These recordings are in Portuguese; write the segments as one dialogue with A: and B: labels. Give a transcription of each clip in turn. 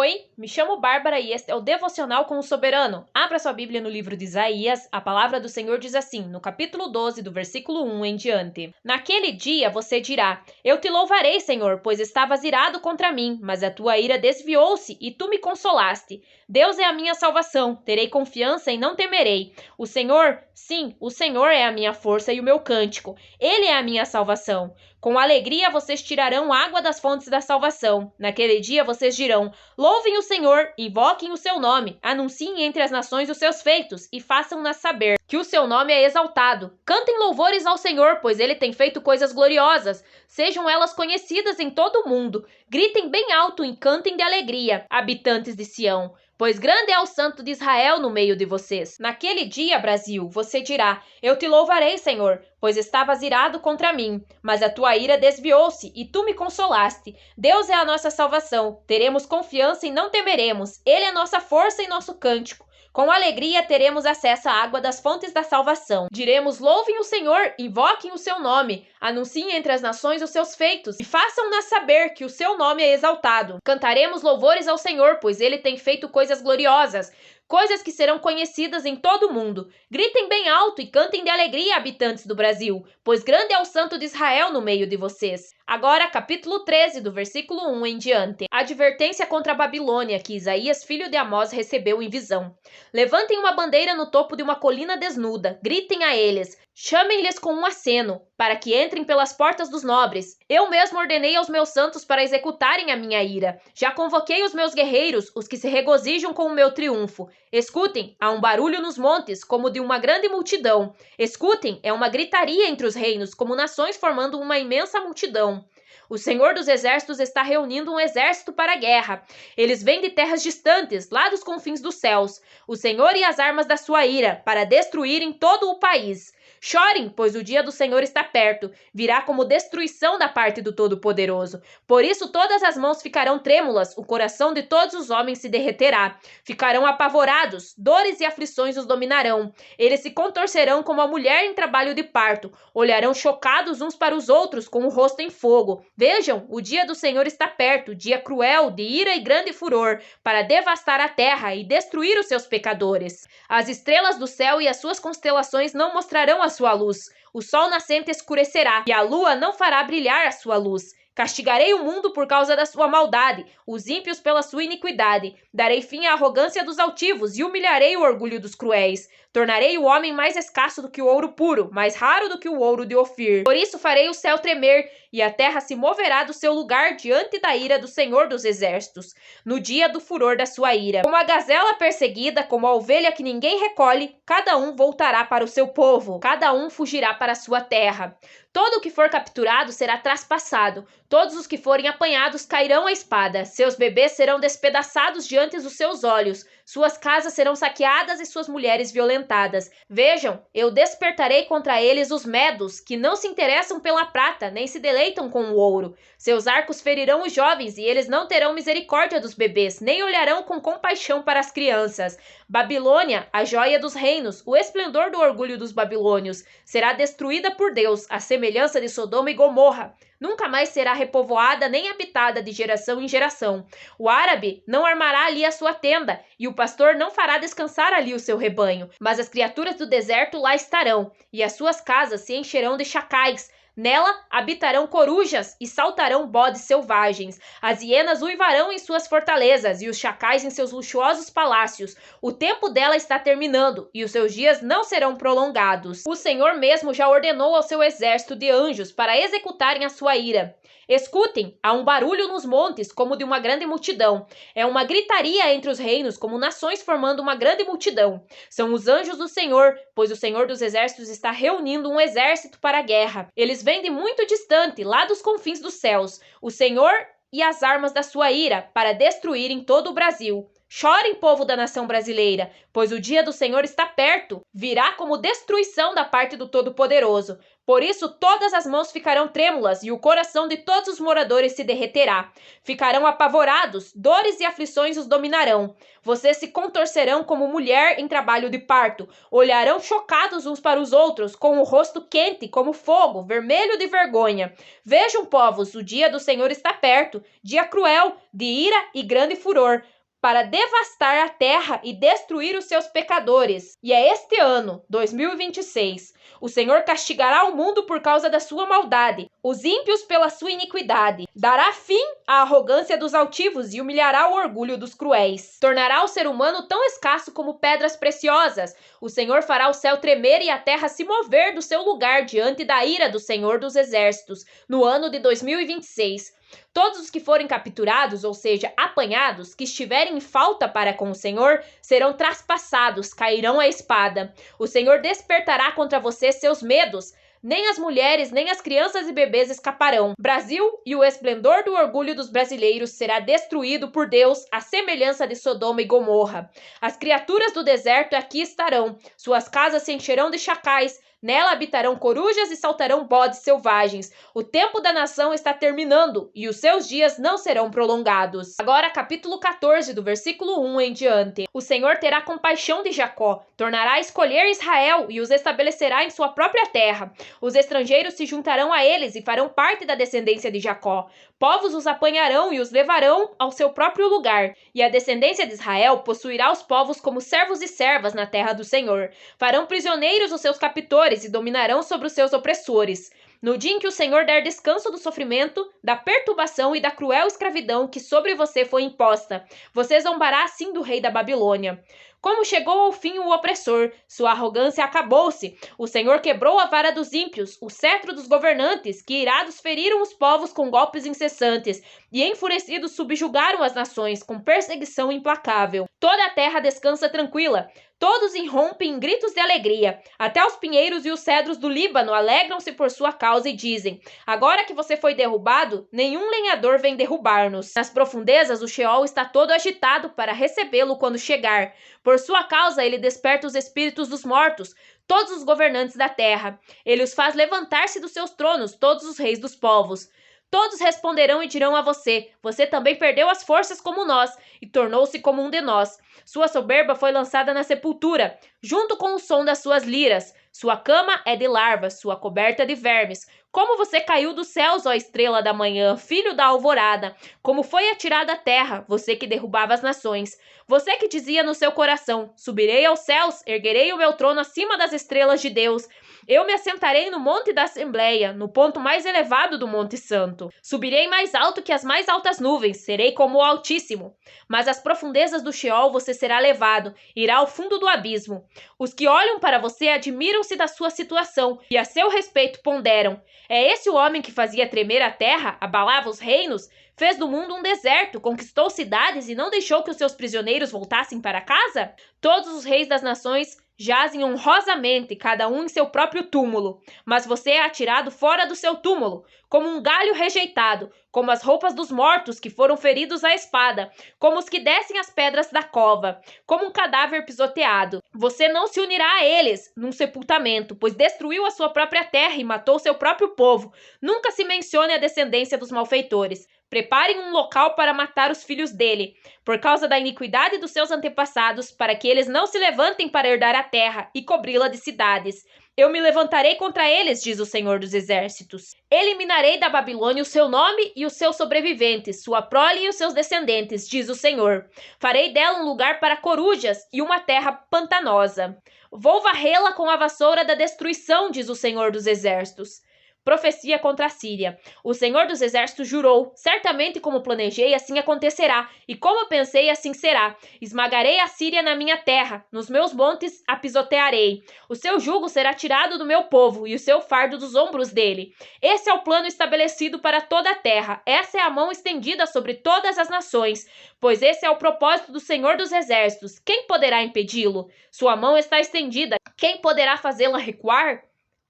A: Oi, me chamo Bárbara e este é o Devocional com o Soberano. Abra sua Bíblia no livro de Isaías. A palavra do Senhor diz assim, no capítulo 12, do versículo 1 em diante. Naquele dia você dirá, eu te louvarei, Senhor, pois estavas irado contra mim, mas a tua ira desviou-se e tu me consolaste. Deus é a minha salvação, terei confiança e não temerei. O Senhor, sim, o Senhor é a minha força e o meu cântico. Ele é a minha salvação. Com alegria vocês tirarão água das fontes da salvação. Naquele dia vocês dirão, louvem o Senhor, invoquem o seu nome, anunciem entre as nações os seus feitos e façam-nas saber que o seu nome é exaltado. Cantem louvores ao Senhor, pois ele tem feito coisas gloriosas. Sejam elas conhecidas em todo o mundo. Gritem bem alto e cantem de alegria, habitantes de Sião. Pois grande é o Santo de Israel no meio de vocês. Naquele dia, Brasil, você dirá, eu te louvarei, Senhor, pois estavas irado contra mim, mas a tua ira desviou-se e tu me consolaste. Deus é a nossa salvação, teremos confiança e não temeremos. Ele é nossa força e nosso cântico. Com alegria teremos acesso à água das fontes da salvação. Diremos, louvem o Senhor, invoquem o seu nome, anunciem entre as nações os seus feitos e façam-nas saber que o seu nome é exaltado. Cantaremos louvores ao Senhor, pois ele tem feito coisas gloriosas, coisas que serão conhecidas em todo o mundo. Gritem bem alto e cantem de alegria, habitantes do Brasil, pois grande é o Santo de Israel no meio de vocês. Agora, capítulo 13, do versículo 1 em diante. Advertência contra a Babilônia, que Isaías, filho de Amós, recebeu em visão. Levantem uma bandeira no topo de uma colina desnuda. Gritem a eles. Chamem-lhes com um aceno, para que entrem pelas portas dos nobres. Eu mesmo ordenei aos meus santos para executarem a minha ira. Já convoquei os meus guerreiros, os que se regozijam com o meu triunfo. Escutem, há um barulho nos montes, como de uma grande multidão. Escutem, é uma gritaria entre os reinos, como nações formando uma imensa multidão. O Senhor dos Exércitos está reunindo um exército para a guerra. Eles vêm de terras distantes, lá dos confins dos céus. O Senhor e as armas da sua ira, para destruírem todo o país. Chorem, pois o dia do Senhor está perto. Virá como destruição da parte do Todo-Poderoso. Por isso todas as mãos ficarão trêmulas, o coração de todos os homens se derreterá. Ficarão apavorados, dores e aflições os dominarão. Eles se contorcerão como a mulher em trabalho de parto. Olharão chocados uns para os outros, com o rosto em fogo. Vejam, o dia do Senhor está perto, dia cruel, de ira e grande furor, para devastar a terra e destruir os seus pecadores. As estrelas do céu e as suas constelações não mostrarão a sua luz. O sol nascente escurecerá, e a lua não fará brilhar a sua luz. Castigarei o mundo por causa da sua maldade, os ímpios pela sua iniquidade. Darei fim à arrogância dos altivos e humilharei o orgulho dos cruéis. Tornarei o homem mais escasso do que o ouro puro, mais raro do que o ouro de Ofir. Por isso farei o céu tremer, e a terra se moverá do seu lugar diante da ira do Senhor dos Exércitos, no dia do furor da sua ira. Como a gazela perseguida, como a ovelha que ninguém recolhe, cada um voltará para o seu povo, cada um fugirá para a sua terra. Todo o que for capturado será traspassado, todos os que forem apanhados cairão à espada, seus bebês serão despedaçados diante dos seus olhos, suas casas serão saqueadas e suas mulheres violentadas. Vejam, eu despertarei contra eles os medos, que não se interessam pela prata, nem se deleitam com o ouro. Seus arcos ferirão os jovens, e eles não terão misericórdia dos bebês, nem olharão com compaixão para as crianças. Babilônia, a joia dos reinos, o esplendor do orgulho dos babilônios, será destruída por Deus, a semelhança de Sodoma e Gomorra. Nunca mais será repovoada nem habitada de geração em geração. O árabe não armará ali a sua tenda, e o pastor não fará descansar ali o seu rebanho. Mas as criaturas do deserto lá estarão, e as suas casas se encherão de chacais. Nela habitarão corujas e saltarão bodes selvagens. As hienas uivarão em suas fortalezas e os chacais em seus luxuosos palácios. O tempo dela está terminando e os seus dias não serão prolongados. O Senhor mesmo já ordenou ao seu exército de anjos para executarem a sua ira. Escutem, há um barulho nos montes como de uma grande multidão. É uma gritaria entre os reinos como nações formando uma grande multidão. São os anjos do Senhor, pois o Senhor dos Exércitos está reunindo um exército para a guerra. Eles vêm de muito distante, lá dos confins dos céus. O Senhor e as armas da sua ira, para destruírem todo o Brasil. Chorem, povo da nação brasileira, pois o dia do Senhor está perto, virá como destruição da parte do Todo-Poderoso. Por isso todas as mãos ficarão trêmulas e o coração de todos os moradores se derreterá. Ficarão apavorados, dores e aflições os dominarão. Vocês se contorcerão como mulher em trabalho de parto, olharão chocados uns para os outros, com o rosto quente como fogo, vermelho de vergonha. Vejam, povos, o dia do Senhor está perto, dia cruel, de ira e grande furor, para devastar a terra e destruir os seus pecadores. E é este ano, 2026. O Senhor castigará o mundo por causa da sua maldade, os ímpios pela sua iniquidade. Dará fim à arrogância dos altivos e humilhará o orgulho dos cruéis. Tornará o ser humano tão escasso como pedras preciosas. O Senhor fará o céu tremer e a terra se mover do seu lugar diante da ira do Senhor dos Exércitos, no ano de 2026. Todos os que forem capturados, ou seja, apanhados, que estiverem em falta para com o Senhor, serão traspassados, cairão à espada. O Senhor despertará contra você seus medos. Nem as mulheres, nem as crianças e bebês escaparão. Brasil e o esplendor do orgulho dos brasileiros será destruído por Deus, à semelhança de Sodoma e Gomorra. As criaturas do deserto aqui estarão. Suas casas se encherão de chacais. Nela habitarão corujas e saltarão bodes selvagens. O tempo da nação está terminando e os seus dias não serão prolongados. Agora, capítulo 14, do versículo 1 em diante. O Senhor terá compaixão de Jacó, tornará a escolher Israel e os estabelecerá em sua própria terra. Os estrangeiros se juntarão a eles e farão parte da descendência de Jacó. Povos os apanharão e os levarão ao seu próprio lugar. E a descendência de Israel possuirá os povos como servos e servas na terra do Senhor. Farão prisioneiros os seus captores e dominarão sobre os seus opressores. No dia em que o Senhor der descanso do sofrimento, da perturbação e da cruel escravidão que sobre você foi imposta, você zombará assim do rei da Babilônia. Como chegou ao fim o opressor, sua arrogância acabou-se. O Senhor quebrou a vara dos ímpios, o cetro dos governantes, que irados feriram os povos com golpes incessantes, e enfurecidos subjugaram as nações com perseguição implacável. Toda a terra descansa tranquila. Todos irrompem em gritos de alegria. Até os pinheiros e os cedros do Líbano alegram-se por sua causa e dizem: agora que você foi derrubado, nenhum lenhador vem derrubar-nos. Nas profundezas, o Sheol está todo agitado para recebê-lo quando chegar. Por sua causa, ele desperta os espíritos dos mortos, todos os governantes da terra. Ele os faz levantar-se dos seus tronos, todos os reis dos povos. Todos responderão e dirão a você: você também perdeu as forças como nós, e tornou-se como um de nós. Sua soberba foi lançada na sepultura, junto com o som das suas liras. Sua cama é de larvas, sua coberta de vermes. Como você caiu dos céus, ó estrela da manhã, filho da alvorada! Como foi atirada à terra, você que derrubava as nações. Você que dizia no seu coração: subirei aos céus, erguerei o meu trono acima das estrelas de Deus. Eu me assentarei no monte da Assembleia, no ponto mais elevado do Monte Santo. Subirei mais alto que as mais altas nuvens, serei como o Altíssimo. Mas às profundezas do Sheol você será levado, irá ao fundo do abismo. Os que olham para você admiram-se da sua situação e a seu respeito ponderam: é esse o homem que fazia tremer a terra, abalava os reinos? Fez do mundo um deserto, conquistou cidades e não deixou que os seus prisioneiros voltassem para casa? Todos os reis das nações jazem honrosamente, cada um em seu próprio túmulo. Mas você é atirado fora do seu túmulo, como um galho rejeitado, como as roupas dos mortos que foram feridos à espada, como os que descem as pedras da cova, como um cadáver pisoteado. Você não se unirá a eles num sepultamento, pois destruiu a sua própria terra e matou seu próprio povo. Nunca se mencione a descendência dos malfeitores. Preparem um local para matar os filhos dele, por causa da iniquidade dos seus antepassados, para que eles não se levantem para herdar a terra e cobri-la de cidades. Eu me levantarei contra eles, diz o Senhor dos Exércitos. Eliminarei da Babilônia o seu nome e os seus sobreviventes, sua prole e os seus descendentes, diz o Senhor. Farei dela um lugar para corujas e uma terra pantanosa. Vou varrê-la com a vassoura da destruição, diz o Senhor dos Exércitos. Profecia contra a Síria. O Senhor dos Exércitos jurou: certamente como planejei, assim acontecerá, e como pensei, assim será. Esmagarei a Síria na minha terra, nos meus montes a pisotearei. O seu jugo será tirado do meu povo, e o seu fardo dos ombros dele. Esse é o plano estabelecido para toda a terra, essa é a mão estendida sobre todas as nações, pois esse é o propósito do Senhor dos Exércitos. Quem poderá impedi-lo? Sua mão está estendida, quem poderá fazê-la recuar?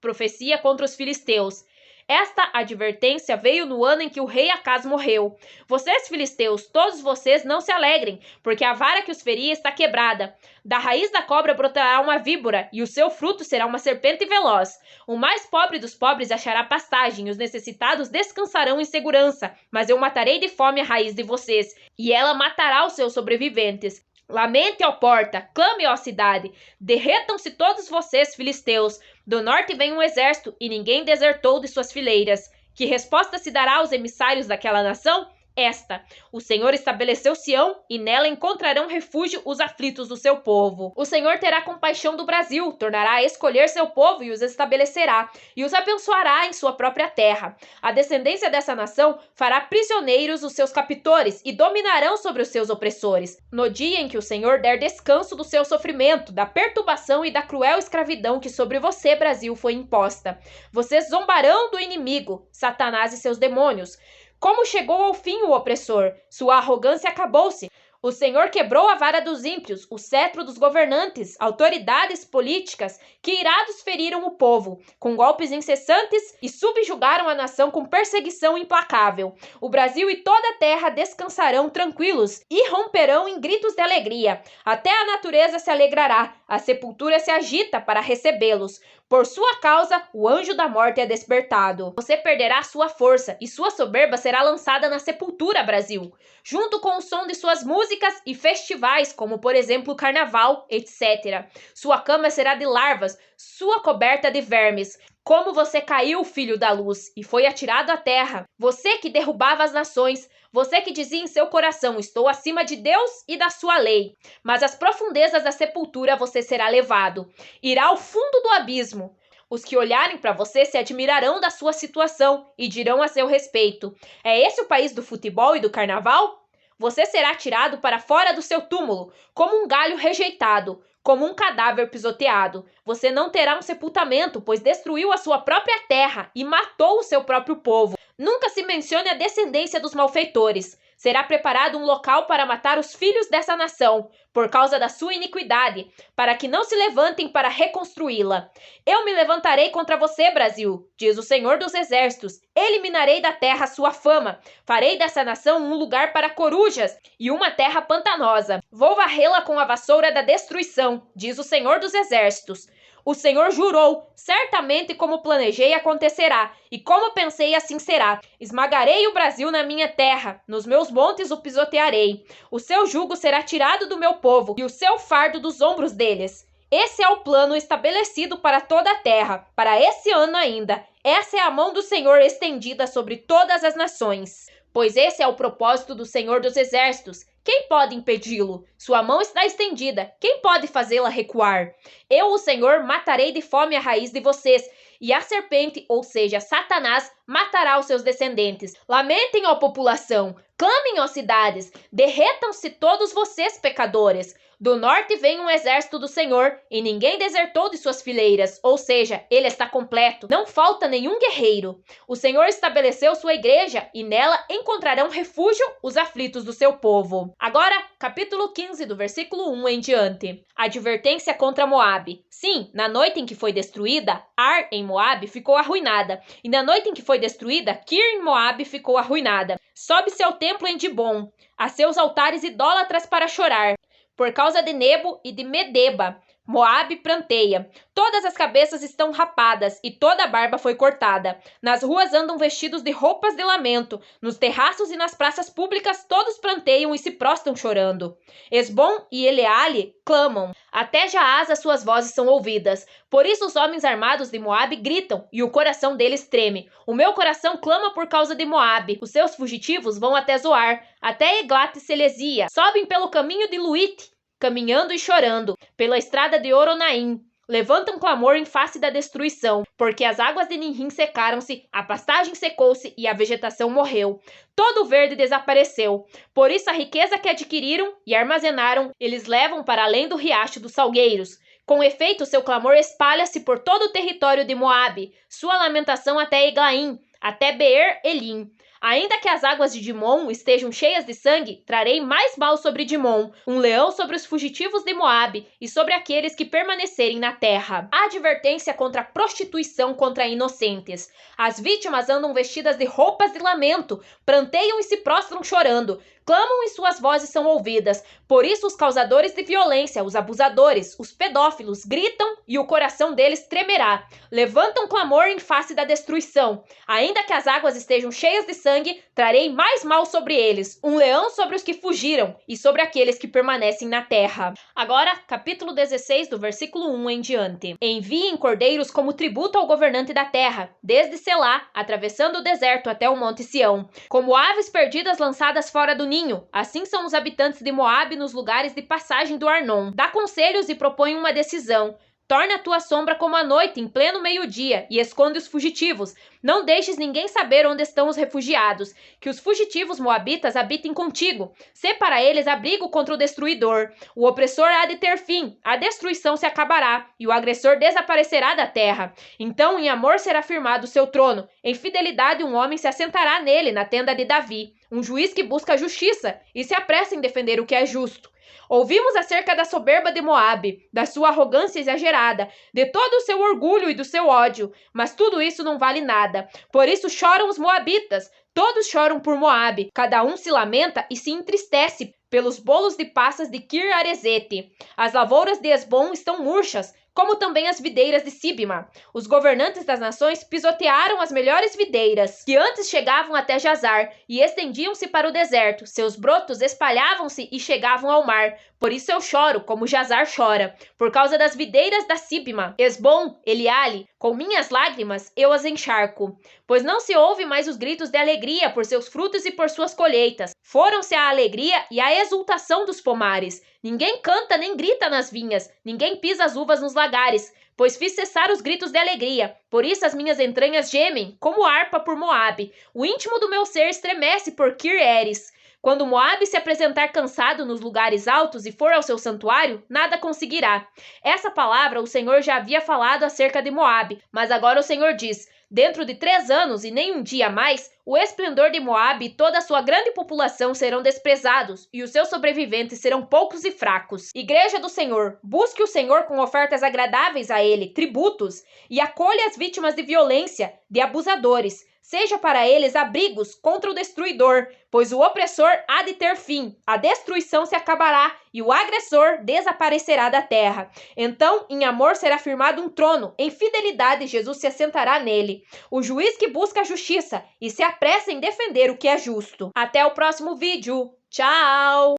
A: Profecia contra os filisteus. Esta advertência veio no ano em que o rei Acaz morreu. Vocês, filisteus, todos vocês não se alegrem, porque a vara que os feria está quebrada. Da raiz da cobra brotará uma víbora, e o seu fruto será uma serpente veloz. O mais pobre dos pobres achará pastagem, e os necessitados descansarão em segurança. Mas eu matarei de fome a raiz de vocês, e ela matará os seus sobreviventes. Lamente, ó porta, clame, ó cidade, derretam-se todos vocês, filisteus. Do norte vem um exército, e ninguém desertou de suas fileiras. Que resposta se dará aos emissários daquela nação? Esta: o Senhor estabeleceu Sião, e nela encontrarão refúgio os aflitos do seu povo. O Senhor terá compaixão do Brasil, tornará a escolher seu povo e os estabelecerá, e os abençoará em sua própria terra. A descendência dessa nação fará prisioneiros os seus captores, e dominarão sobre os seus opressores. No dia em que o Senhor der descanso do seu sofrimento, da perturbação e da cruel escravidão que sobre você, Brasil, foi imposta. Vocês zombarão do inimigo, Satanás e seus demônios. Como chegou ao fim o opressor? Sua arrogância acabou-se. O Senhor quebrou a vara dos ímpios, o cetro dos governantes, autoridades políticas, que irados feriram o povo, com golpes incessantes e subjugaram a nação com perseguição implacável. O Brasil e toda a terra descansarão tranquilos e romperão em gritos de alegria. Até a natureza se alegrará, a sepultura se agita para recebê-los. Por sua causa, o anjo da morte é despertado. Você perderá sua força e sua soberba será lançada na sepultura, Brasil, junto com o som de suas músicas e festivais, como por exemplo o carnaval, etc. Sua cama será de larvas, sua coberta de vermes. Como você caiu, filho da luz, e foi atirado à terra. Você que derrubava as nações, você que dizia em seu coração, estou acima de Deus e da sua lei. Mas às profundezas da sepultura você será levado. Irá ao fundo do abismo. Os que olharem para você se admirarão da sua situação e dirão a seu respeito: é esse o país do futebol e do carnaval? Você será tirado para fora do seu túmulo, como um galho rejeitado, como um cadáver pisoteado. Você não terá um sepultamento, pois destruiu a sua própria terra e matou o seu próprio povo. Nunca se mencione a descendência dos malfeitores. Será preparado um local para matar os filhos dessa nação, por causa da sua iniquidade, para que não se levantem para reconstruí-la. Eu me levantarei contra você, Brasil, diz o Senhor dos Exércitos. Eliminarei da terra a sua fama. Farei dessa nação um lugar para corujas e uma terra pantanosa. Vou varrê-la com a vassoura da destruição, diz o Senhor dos Exércitos. O Senhor jurou, certamente como planejei acontecerá, e como pensei assim será. Esmagarei o Brasil na minha terra, nos meus montes o pisotearei. O seu jugo será tirado do meu povo, e o seu fardo dos ombros deles. Esse é o plano estabelecido para toda a terra, para esse ano ainda. Essa é a mão do Senhor estendida sobre todas as nações. Pois esse é o propósito do Senhor dos Exércitos. Quem pode impedi-lo? Sua mão está estendida. Quem pode fazê-la recuar? Eu, o Senhor, matarei de fome a raiz de vocês, e a serpente, ou seja, Satanás, matará os seus descendentes. Lamentem, ó população, clamem, ó cidades, derretam-se todos vocês, pecadores. Do norte vem um exército do Senhor, e ninguém desertou de suas fileiras, ou seja, ele está completo. Não falta nenhum guerreiro. O Senhor estabeleceu sua igreja, e nela encontrarão refúgio os aflitos do seu povo. Agora, capítulo 15, do versículo 1 em diante. Advertência contra Moabe. Sim, na noite em que foi destruída, Ar em Moabe ficou arruinada, e na noite em que foi destruída, Kir em Moabe ficou arruinada. Sobe-se ao templo em Dibom, a seus altares idólatras para chorar. Por causa de Nebo e de Medeba, Moabe pranteia. Todas as cabeças estão rapadas e toda a barba foi cortada. Nas ruas andam vestidos de roupas de lamento. Nos terraços e nas praças públicas todos pranteiam e se prostram chorando. Esbom e Eleale clamam. Até Jaaz as suas vozes são ouvidas. Por isso os homens armados de Moabe gritam e o coração deles treme. O meu coração clama por causa de Moabe. Os seus fugitivos vão até Zoar, até Eglat e Selesia. Sobem pelo caminho de Luite, caminhando e chorando, pela estrada de Oronaim. Levantam clamor em face da destruição, porque as águas de Ninrim secaram-se, a pastagem secou-se e a vegetação morreu. Todo o verde desapareceu. Por isso a riqueza que adquiriram e armazenaram, eles levam para além do riacho dos salgueiros. Com efeito, seu clamor espalha-se por todo o território de Moabe, sua lamentação até Eglaim, até Beer-Elim. Ainda que as águas de Dimon estejam cheias de sangue, trarei mais mal sobre Dimon, um leão sobre os fugitivos de Moabe e sobre aqueles que permanecerem na terra. A advertência contra a prostituição contra inocentes. As vítimas andam vestidas de roupas de lamento, pranteiam e se prostram chorando, clamam e suas vozes são ouvidas. Por isso os causadores de violência, os abusadores, os pedófilos gritam e o coração deles tremerá. Levantam clamor em face da destruição. Ainda que as águas estejam cheias de sangue, trarei mais mal sobre eles, um leão sobre os que fugiram e sobre aqueles que permanecem na terra. Agora, capítulo 16, do versículo 1 em diante. Enviem cordeiros como tributo ao governante da terra, desde Selá, atravessando o deserto até o monte Sião. Como aves perdidas lançadas fora do ninho, assim são os habitantes de Moabe nos lugares de passagem do Arnon. Dá conselhos e propõe uma decisão. Torna a tua sombra como a noite, em pleno meio-dia, e esconde os fugitivos. Não deixes ninguém saber onde estão os refugiados. Que os fugitivos moabitas habitem contigo. Sê para eles abrigo contra o destruidor. O opressor há de ter fim, a destruição se acabará, e o agressor desaparecerá da terra. Então em amor será firmado o seu trono. Em fidelidade um homem se assentará nele, na tenda de Davi. Um juiz que busca a justiça, e se apressa em defender o que é justo. Ouvimos acerca da soberba de Moabe, da sua arrogância exagerada, de todo o seu orgulho e do seu ódio, mas tudo isso não vale nada. Por isso choram os moabitas, todos choram por Moabe, cada um se lamenta e se entristece pelos bolos de passas de Kir-Aresete. As lavouras de Esbom estão murchas, como também as videiras de Sibma. Os governantes das nações pisotearam as melhores videiras, que antes chegavam até Jazar, e estendiam-se para o deserto. Seus brotos espalhavam-se e chegavam ao mar. Por isso eu choro, como Jazar chora, por causa das videiras da Sibma. Esbom, Eliale, com minhas lágrimas eu as encharco. Pois não se ouve mais os gritos de alegria por seus frutos e por suas colheitas. Foram-se a alegria e a exultação dos pomares. Ninguém canta nem grita nas vinhas, ninguém pisa as uvas nos lagares, pois fiz cessar os gritos de alegria. Por isso as minhas entranhas gemem, como harpa por Moabe. O íntimo do meu ser estremece por Kir-Eres. Quando Moabe se apresentar cansado nos lugares altos e for ao seu santuário, nada conseguirá. Essa palavra o Senhor já havia falado acerca de Moabe, mas agora o Senhor diz: dentro de 3 anos e nem um dia mais, o esplendor de Moabe e toda a sua grande população serão desprezados, e os seus sobreviventes serão poucos e fracos. Igreja do Senhor, busque o Senhor com ofertas agradáveis a Ele, tributos, e acolha as vítimas de violência, de abusadores. Seja para eles abrigos contra o destruidor, pois o opressor há de ter fim, a destruição se acabará e o agressor desaparecerá da terra. Então, em amor será firmado um trono, em fidelidade Jesus se assentará nele. O juiz que busca a justiça e se apressa em defender o que é justo. Até o próximo vídeo. Tchau!